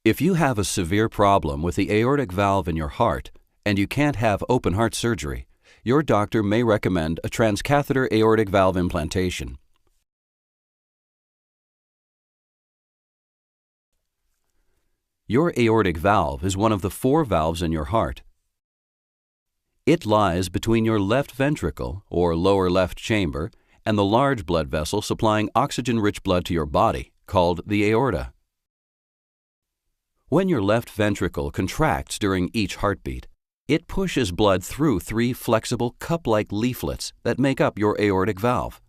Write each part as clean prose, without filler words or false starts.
If you have a severe problem with the aortic valve in your heart and you can't have open heart surgery, your doctor may recommend a transcatheter aortic valve implantation. Your aortic valve is one of the 4 valves in your heart. It lies between your left ventricle, or lower left chamber, and the large blood vessel supplying oxygen-rich blood to your body, called the aorta. When your left ventricle contracts during each heartbeat, it pushes blood through 3 flexible cup-like leaflets that make up your aortic valve.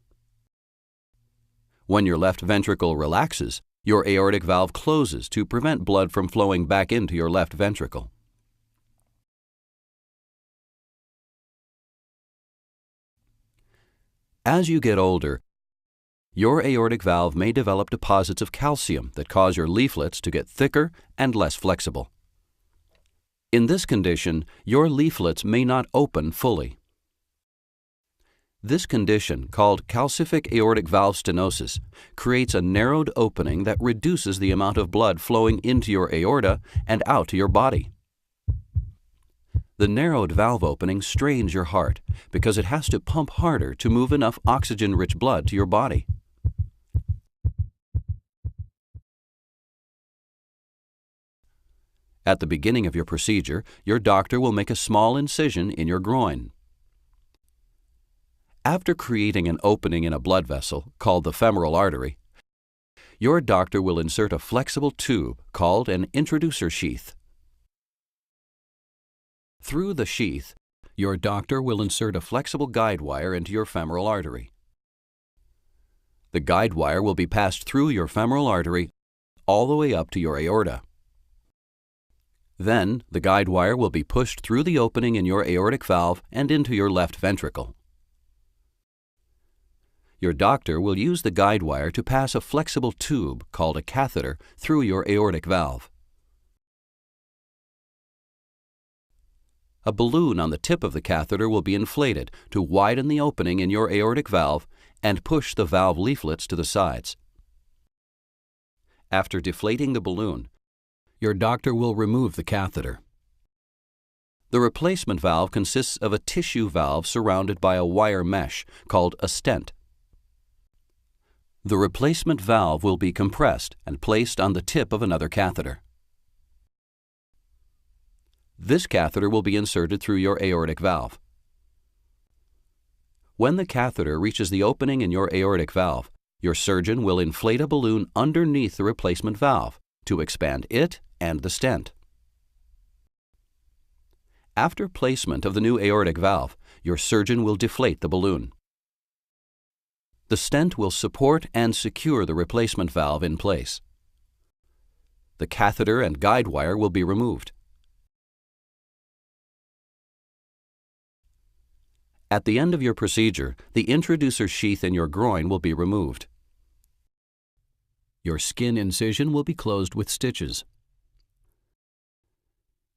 When your left ventricle relaxes, your aortic valve closes to prevent blood from flowing back into your left ventricle. As you get older, your aortic valve may develop deposits of calcium that cause your leaflets to get thicker and less flexible. In this condition, your leaflets may not open fully. This condition, called calcific aortic valve stenosis, creates a narrowed opening that reduces the amount of blood flowing into your aorta and out to your body. The narrowed valve opening strains your heart because it has to pump harder to move enough oxygen-rich blood to your body. At the beginning of your procedure, your doctor will make a small incision in your groin. After creating an opening in a blood vessel, called the femoral artery, your doctor will insert a flexible tube called an introducer sheath. Through the sheath, your doctor will insert a flexible guide wire into your femoral artery. The guide wire will be passed through your femoral artery all the way up to your aorta. Then, the guide wire will be pushed through the opening in your aortic valve and into your left ventricle. Your doctor will use the guide wire to pass a flexible tube, called a catheter, through your aortic valve. A balloon on the tip of the catheter will be inflated to widen the opening in your aortic valve and push the valve leaflets to the sides. After deflating the balloon, your doctor will remove the catheter. The replacement valve consists of a tissue valve surrounded by a wire mesh called a stent. The replacement valve will be compressed and placed on the tip of another catheter. This catheter will be inserted through your aortic valve. When the catheter reaches the opening in your aortic valve, your surgeon will inflate a balloon underneath the replacement valve to expand it and the stent. After placement of the new aortic valve, your surgeon will deflate the balloon. The stent will support and secure the replacement valve in place. The catheter and guide wire will be removed. At the end of your procedure, the introducer sheath in your groin will be removed. Your skin incision will be closed with stitches.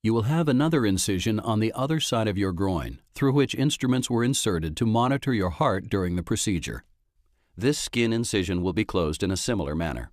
You will have another incision on the other side of your groin, through which instruments were inserted to monitor your heart during the procedure. This skin incision will be closed in a similar manner.